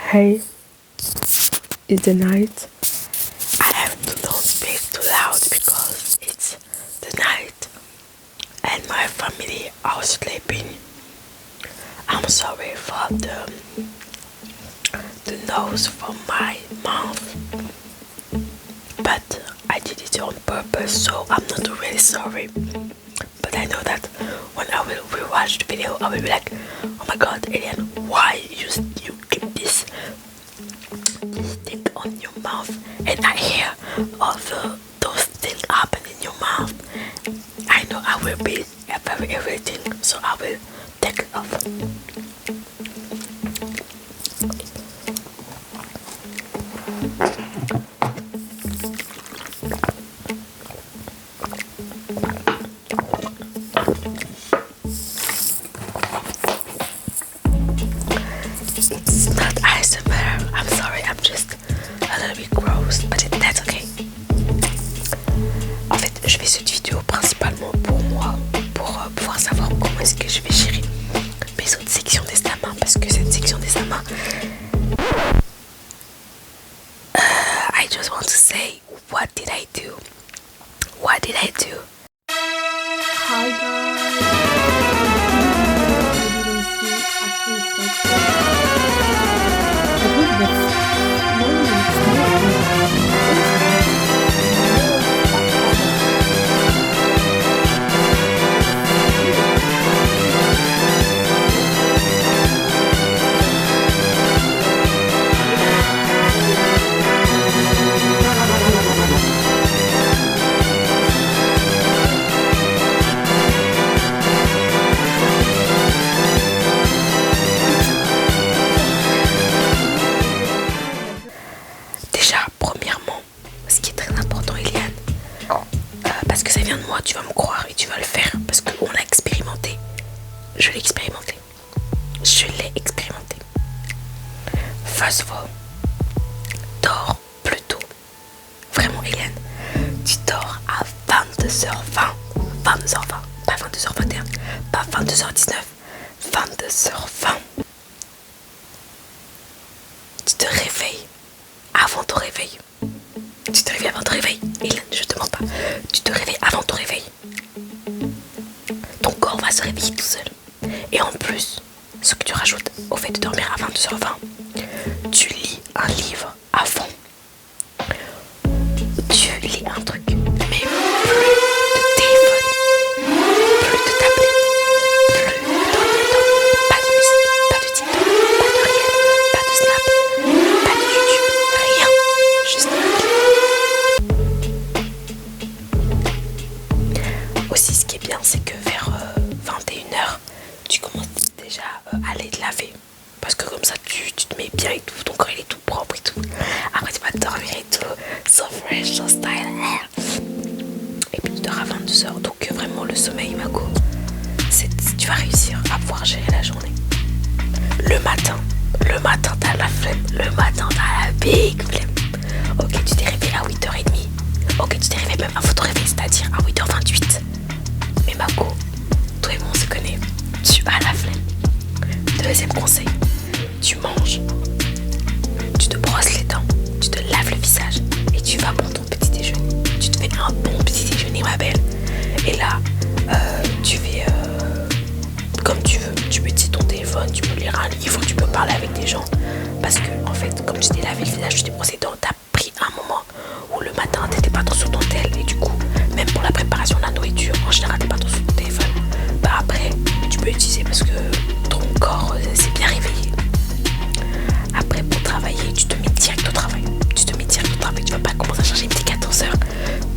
Hey, it's the night. I have to don't speak too loud because it's the night and my family are sleeping. I'm sorry for the noise from my mouth, but I did it on purpose, so I'm not really sorry. But I know that when I will rewatch the video, I will be like, oh my god, Eliane, why you keep this thing on your mouth? And I hear all those things happen in your mouth. I know I will be very irritating, so I will take it off. It's not ASMR, I'm sorry, I'm just a little bit gross, but that's okay. En fait, je fais cette vidéo principalement pour moi, pour pouvoir savoir comment est-ce que je vais gérer mes autres sections d'examen, parce que cette section d'examen, I just want to say, what did I do? What did I do? Hi guys. Déjà, premièrement, ce qui est très important, Eliane, parce que ça vient de moi, tu vas me croire et tu vas le faire, parce qu'on l'a expérimenté. Je l'ai expérimenté. Je l'ai expérimenté. First of all, dors plus tôt. Vraiment, Eliane, tu dors à 22h20. 22h20, pas 22h21, pas 22h19, 22h20. Tu te réveilles avant ton réveil. Tu te réveilles avant ton réveil. Eliane, je te mens pas. Tu te réveilles avant ton réveil. Ton corps va se réveiller tout seul. Et en plus, ce que tu rajoutes au fait de dormir à 22h20, tu lis un livre à fond. Tu lis un truc, mais plus de téléphone, plus de tablette, plus d'ordinateur, pas de musique, pas de TikTok, pas de réel, pas de Snap, pas de YouTube, rien, juste un livre. Aussi, ce qui est bien, c'est que vers 21h, tu commences déjà à aller te laver. Parce que comme ça, tu te mets bien et tout, ton corps il est tout propre et tout. Après, tu vas dormir et tout, so fresh, so style. Et puis tu dors à 22h. Donc, vraiment, le sommeil, Mago, tu vas réussir à pouvoir gérer la journée. Le matin, t'as la flemme. Le matin, t'as la big flemme. Ok, tu t'es réveillé à 8h30. Ok, tu t'es réveillé même avant ton réveil, c'est-à-dire à 8h28. Mais Mago, toi et moi, on se connaît. Tu as la flemme. Deuxième conseil, tu manges, tu te brosses les dents, tu te laves le visage et tu vas prendre ton petit déjeuner. Tu te fais un bon petit déjeuner, ma belle. Et là, tu fais comme tu veux. Tu peux utiliser ton téléphone, tu peux lire un livre, tu peux parler avec des gens. Parce que, en fait, comme tu t'es lavé le visage, tu t'es brossé les dents, t'as pris un moment où le matin, t'étais pas trop sur ton tel. Et du coup, même pour la préparation de la nourriture, en général, t'es pas trop sur ton téléphone. Bah après, tu peux utiliser parce que ton corps s'est bien réveillé. Après, pour travailler, tu te mets direct au travail. Tu vas pas commencer à chercher petit 14h.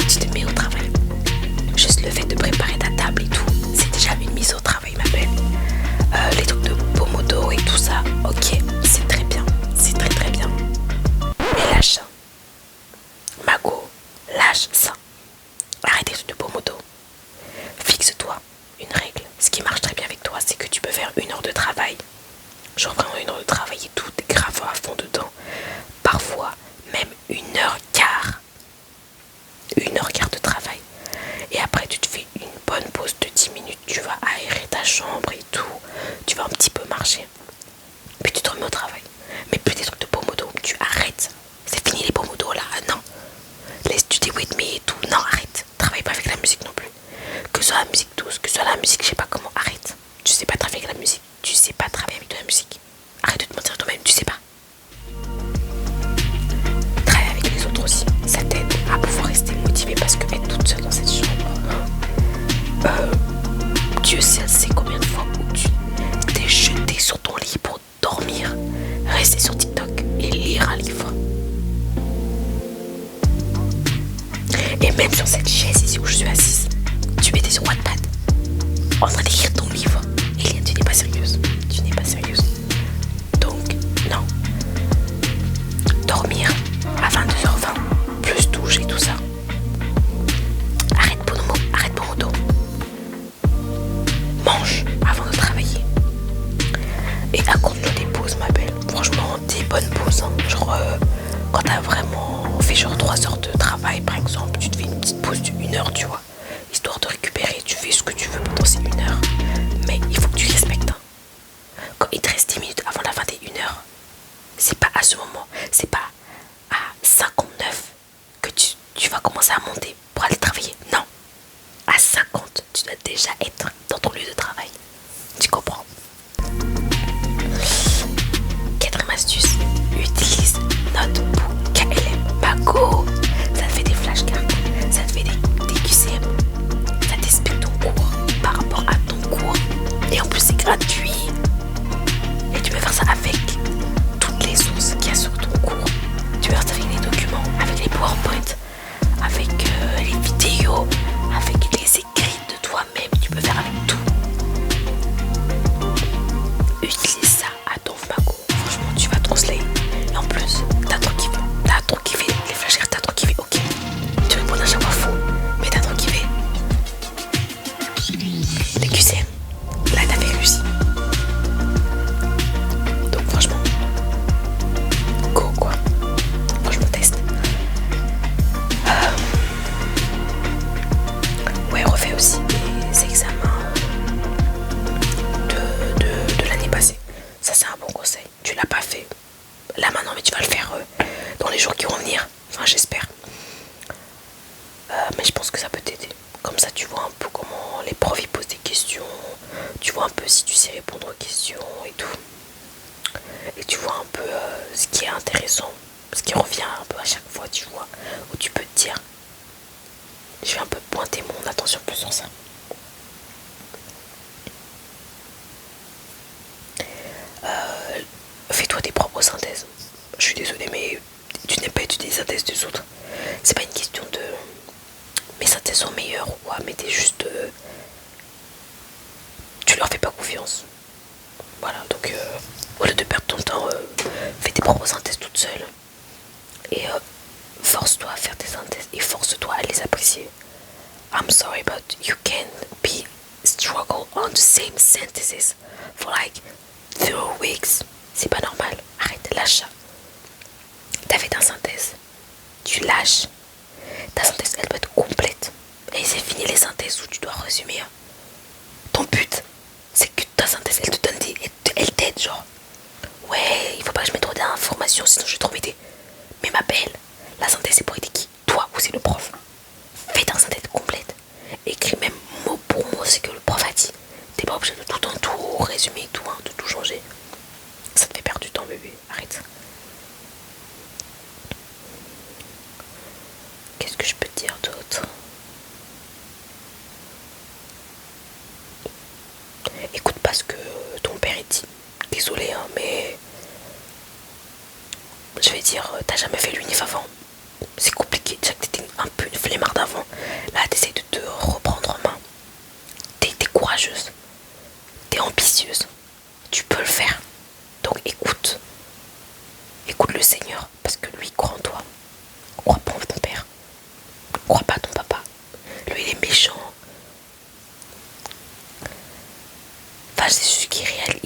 Tu te mets au travail. Juste le fait de préparer ta table et tout, c'est déjà une mise au travail, ma belle. Les trucs de Pomodoro et tout ça, ok, c'est très bien. C'est très très bien. Mais lâche ça. Mago, lâche ça. Arrête les trucs de Pomodoro. Fixe-toi une règle. Ce qui marche très bien avec toi, c'est que tu peux faire 1 heure de travail. Genre vraiment 1 heure de travail et tout, t'es grave à fond dedans. Parfois, même 1h15. 1h15 de travail. Et après, tu te fais une bonne pause de 10 minutes. Tu vas aérer ta chambre et tout. Tu vas un petit peu marcher. Puis tu te remets au travail. Mais plus des trucs de dormir, rester sur TikTok et lire un livre. Et même sur cette chaise ici où je suis assise, tu étais sur Wattpad en train d'écrire ton livre. Eliane, tu n'es pas sérieuse. Tu n'es pas sérieuse. Donc, non. Dormir à 22h20, plus douche et tout ça. Arrête Pomodoro. Mange avant de travailler. Et accorde-toi des pauses, ma belle. Franchement, des bonnes pauses. Hein. Genre, quand t'as vraiment fait genre 3 heures de travail, par exemple, tu te fais une petite pause d'1 heure, tu vois. Histoire de récupérer, tu fais ce que tu veux pendant ces 1 heure. Mais il faut que tu respectes. Hein. Quand il te reste 10 minutes avant la 21h, c'est pas à ce moment, c'est pas à 59 que tu vas commencer à monter pour aller travailler. Non. À 50, tu dois déjà être dans ton lieu de travail. Tu comprends? Quatrième astuce, utilise Notebook KLM Mago. Ça te fait des flashcards, ça te fait des QCM, ça t'explique ton cours par rapport à ton cours. Et en plus c'est gratuit. Et tu peux faire ça avec toutes les sources qu'il y a sur ton cours. Tu peux faire ça avec les documents, avec les PowerPoint, avec les vidéos, avec les écrits de toi-même. Tu peux faire avec tout. Utilise ça à ton Mago. Franchement, tu vas translater. Et en plus, t'as trop kiffé les flashcards, t'as trop kiffé. Ok, tu réponds à chaque fois faux, mais t'as trop kiffé. Les QCM, là t'avais réussi. Donc franchement, go quoi. Franchement, teste. Ouais, refais aussi les examens de l'année passée. Ça c'est un bon conseil. Tu l'as pas fait là maintenant, mais tu vas le faire dans les jours qui vont venir. Enfin, j'espère. Mais je pense que ça peut t'aider. Comme ça, tu vois un peu comment les profs ils posent des questions. Tu vois un peu si tu sais répondre aux questions et tout. Et tu vois un peu ce qui est intéressant. Ce qui revient un peu à chaque fois, tu vois. Où tu peux te dire, je vais un peu pointer mon attention plus sur ça. Fais-toi tes propres synthèses. Je suis désolée, mais tu n'aimes pas étudier les synthèses des autres. C'est pas une question de mes synthèses sont meilleures ou quoi, mais t'es juste tu leur fais pas confiance. Voilà, donc au lieu de perdre ton temps, fais tes propres synthèses toute seule. Et force-toi à faire tes synthèses et force-toi à les apprécier. I'm sorry, but you can't be struggle on the same synthesis for like 0 weeks. C'est pas normal. Arrête, lâche ça. T'as fait ta synthèse. Tu lâches. Ta synthèse, elle doit être complète. Et c'est fini les synthèses où tu dois résumer. Ton but, c'est que ta synthèse, elle te donne des... Elle t'aide, genre. Ouais, il faut pas que je mette trop d'informations, sinon je vais trop m'aider. Mais ma belle, la synthèse, c'est pour aider qui? Toi ou c'est le prof? Fais ta synthèse complète. Écris même mot pour mot ce que le prof a dit. T'es pas obligé de tout en tout résumer tout, hein, de tout changer. Ça te fait perdre du temps, bébé. Arrête. Qu'est-ce que je peux te dire d'autre? Écoute pas ce que ton père il dit. Désolé, hein, mais je vais dire, t'as jamais fait l'unif avant. C'est compliqué. Déjà que t'étais un peu une flemmarde avant. Là, t'essayes de te reprendre en main. T'es courageuse. T'es ambitieuse. Tu peux le faire. Donc écoute. Écoute le Seigneur. Parce que lui, il croit en toi. Crois pas en ton père. Crois pas à ton papa. Lui, il est méchant. Enfin, c'est ce qui est réel.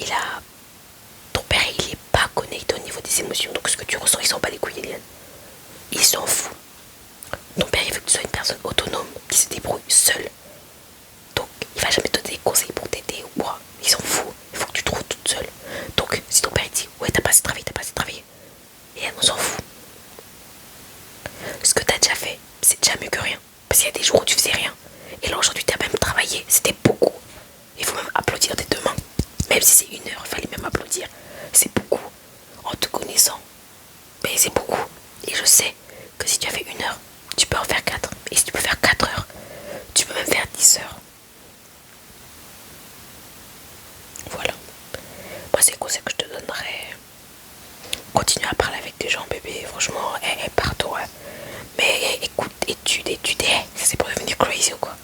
Ton père, il est pas connecté au niveau des émotions. Donc ce que tu ressens, il s'en bat les couilles, Eliane. Il s'en fout. Ton père, il veut que tu sois une personne autonome, qui se débrouille seule. Donc, il va jamais te donner des conseils pour t'aider ou quoi. Il s'en fout. Il faut que tu trouves toute seule. Donc, si ton père il dit, ouais, t'as pas assez travaillé, et elle, on s'en fout. Ce que t'as déjà fait, c'est déjà mieux que rien. Parce qu'il y a des jours où tu faisais rien. Et là, aujourd'hui, t'as même travaillé. C'était beaucoup. Il faut même applaudir des deux mains. Même si c'est 1 heure, il fallait même applaudir. C'est beaucoup. En te connaissant. Mais c'est beaucoup. Et je sais que si tu as fait 1 heure, tu peux en faire 4. Et si tu peux faire 4 heures, tu peux même faire 10 heures. Voilà. Moi, c'est le conseil que je te donnerais. continue à parler avec des gens, bébé. Franchement, partout. Ouais. Mais écoute, étude, ça c'est pour devenir crazy ou quoi?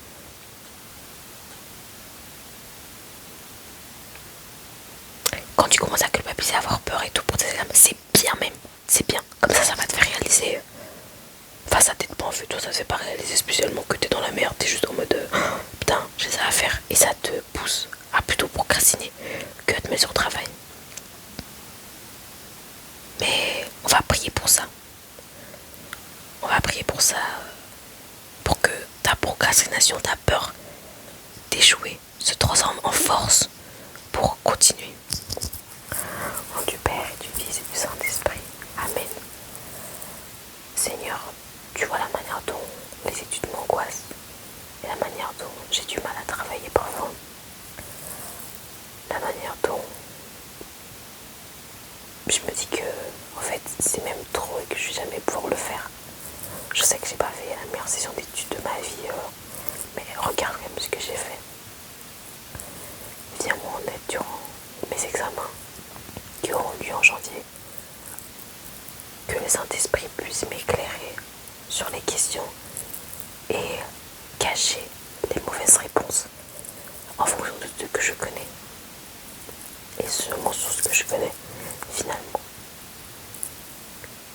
Quand tu commences à culpabiliser, à avoir peur et tout pour tes examens, c'est bien même. C'est bien. Comme ça va te faire réaliser. Enfin, ça t'aide pas en fait. Toi, ça te fait pas réaliser spécialement que t'es dans la merde. T'es juste en mode putain, j'ai ça à faire. Et ça te pousse à plutôt procrastiner que à te mettre sur le travail. Mais on va prier pour ça. On va prier pour ça. Pour que ta procrastination, ta peur d'échouer se transforme en force pour continuer. Au nom du Père et du Fils et du Saint-Esprit. Amen. Seigneur, tu vois la manière dont les études m'angoissent et la manière dont j'ai du mal à travailler parfois. La manière dont je me dis que en fait c'est même trop et que je vais jamais pouvoir le faire. Je sais que j'ai pas fait la meilleure session d'études de ma vie, mais regarde quand même ce que j'ai fait. Viens-moi en aide durant mes examens qui auront lieu en janvier. Que le Saint-Esprit puisse m'éclairer sur les questions et cacher les mauvaises réponses en fonction de ce que je connais. Et seulement sur ce que je connais, finalement.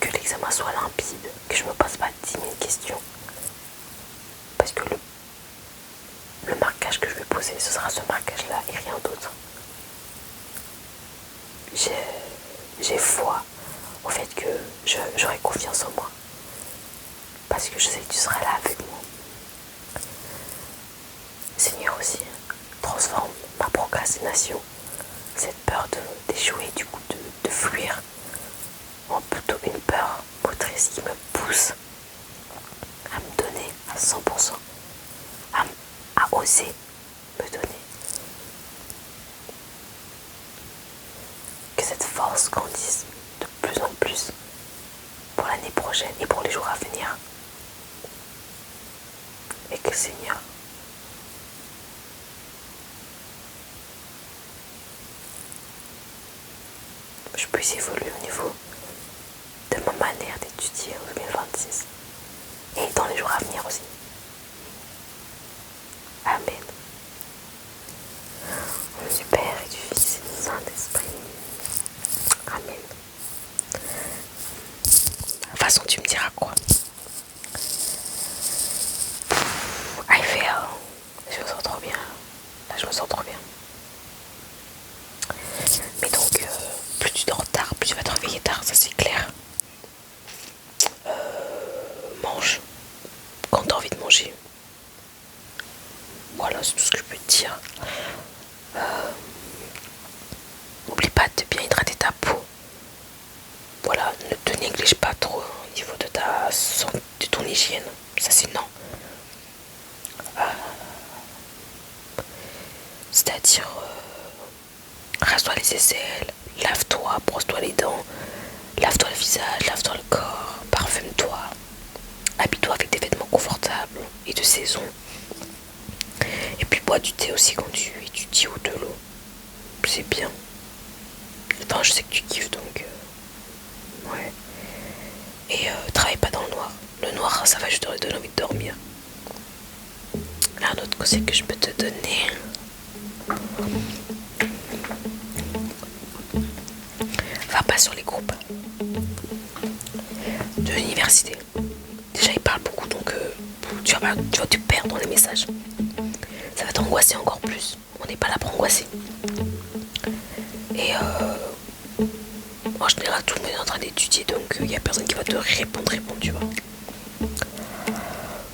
Que l'examen soit limpide, que je me pose pas 10 000 questions. Parce que le marquage que je vais poser, ce sera ce marquage-là et rien d'autre. J'ai foi au fait que j'aurai confiance en moi. Parce que je sais que tu seras là avec moi. Seigneur aussi, transforme ma procrastination, cette peur d'échouer, du coup de fuir, en plutôt une peur motrice qui me pousse à me donner à 100%, à oser me donner. Que cette force grandisse de plus en plus pour l'année prochaine et pour les jours à venir. Et que Seigneur, je puisse évoluer au niveau de ma manière d'étudier en 2026 et dans les jours à venir aussi. Amen. Au nom du Père et du Fils et du Saint-Esprit. Amen. De toute façon, tu me diras quoi? I feel. Je me sens trop bien. Là, je me sens trop bien. Mais donc, plus tu dors tard, plus tu vas te réveiller tard, ça c'est clair. Mange quand t'as envie de manger. Voilà, c'est tout ce que je peux te dire. N'oublie pas de bien hydrater ta peau. Voilà, ne te néglige pas trop au niveau de ta santé, de ton hygiène. Ça c'est non. C'est-à-dire, rase-toi les aisselles, lave-toi, brosse-toi les dents, lave-toi le visage, lave-toi le corps, parfume-toi, habille-toi avec des vêtements confortables et de saison. Et puis bois du thé aussi quand tu étudies ou de l'eau. C'est bien. Enfin, je sais que tu kiffes donc. Ouais. Et travaille pas dans le noir. Le noir, ça va juste te donner envie de dormir. Un autre conseil que je peux te donner. Va pas sur les groupes de l'université. Déjà ils parlent beaucoup donc tu vas te perdre dans les messages. Ça va t'angoisser encore plus. On n'est pas là pour angoisser. Et en général tout le monde est en train d'étudier donc il n'y a personne qui va te répondre tu vois.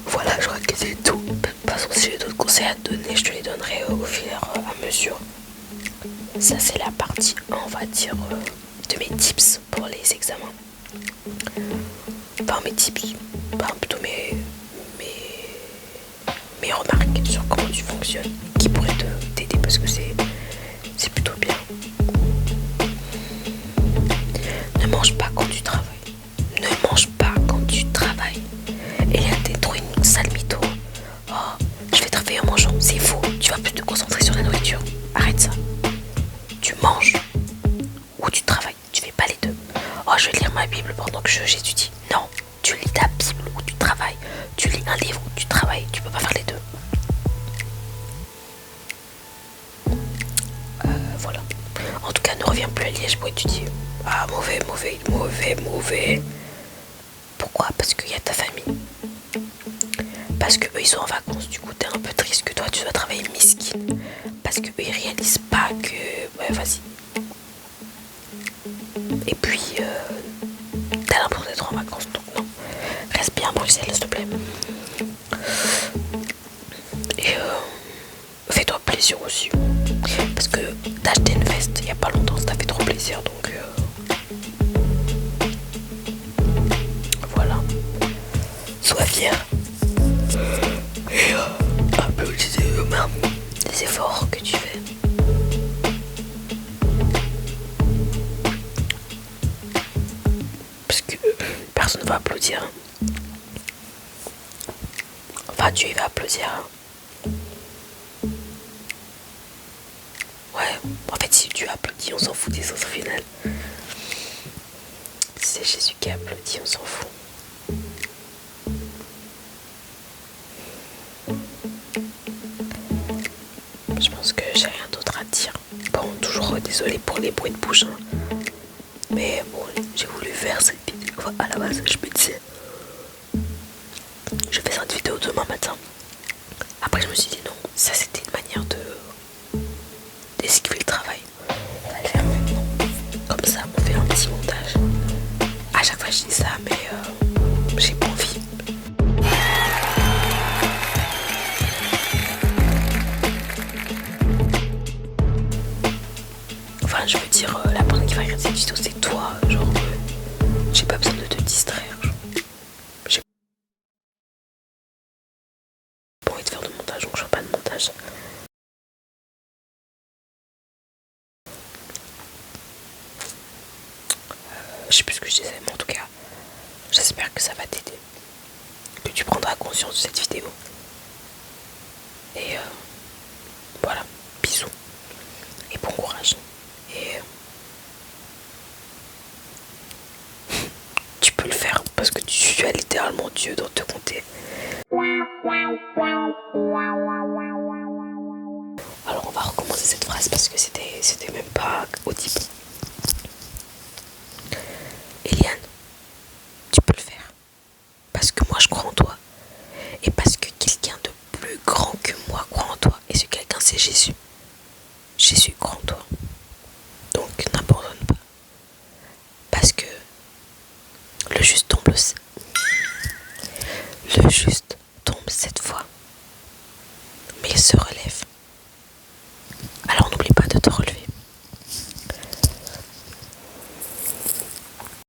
Voilà, je crois que c'est tout. De toute façon si j'ai d'autres conseils à te donner, je te les donnerai au fur et à mesure. Ça c'est la partie 1 on va dire de mes tips pour les examens. Enfin mes tips, enfin plutôt mes remarques sur comment tu fonctionnes qui pourraient t'aider parce que c'est plutôt bien. Ne mange pas quand tu travailles. Ne mange pas quand tu travailles. Et là t'es trop une sale mytho. Oh, je vais travailler en mangeant. C'est faux. Tu vas plus te concentrer sur la nourriture. Arrête ça. Tu manges ou tu travailles. Tu fais pas les deux. Oh, ma Bible pendant que j'étudie. Non, tu lis ta Bible ou tu travailles. Tu lis un livre ou tu travailles. Tu peux pas faire les deux. Voilà. En tout cas, ne reviens plus à Liège pour étudier. Ah, mauvais. Pourquoi? Parce qu'il y a ta famille. Parce que eux ils sont en vacances, du coup t'es un peu triste que toi tu dois travailler miskin. Parce que eux ils réalisent pas que... Ouais, vas-y. Et puis t'as l'impression d'être en vacances, donc non. Reste bien à Bruxelles, s'il te plaît. Et fais-toi plaisir aussi. Parce que t'as acheté une veste il y a pas longtemps, ça t'a fait trop plaisir, donc voilà. Sois fier. Et applaudis des efforts que tu fais. Parce que personne ne va applaudir. Enfin, Dieu il va applaudir. Ouais, en fait, si Dieu applaudit, on s'en fout des autres au final. Si c'est Jésus qui applaudit, on s'en fout. Je pense que j'ai rien d'autre à dire. Bon, toujours désolé pour les bruits de bouche. Hein. Mais bon, j'ai voulu faire cette vidéo. À la base, je me disais, je fais cette vidéo demain matin. Après, je me suis dit non, ça c'était une manière d'esquiver le travail. On va le faire maintenant. Comme ça, on fait un petit montage. À chaque fois, je dis ça, mais j'ai pas envie. Enfin, je veux dire, la personne qui va regarder cette vidéo, c'est toi. Genre, j'ai pas besoin de te distraire. J'ai pas envie de faire de montage, donc je fais pas de montage. Je sais plus ce que je disais, mais en tout cas, j'espère que ça va t'aider. Que tu prendras conscience de cette vidéo. Et voilà, bisous. Et bon courage. Et tu peux le faire parce que tu as littéralement Dieu dans te compter. Alors on va recommencer cette phrase parce que c'était même pas audible. Eliane, tu peux le faire. Parce que moi je crois en toi. Et parce que quelqu'un de plus grand que moi croit en toi. Et ce quelqu'un c'est Jésus. Jésus croit en toi. Donc n'abandonne pas. Parce que le juste tombe le juste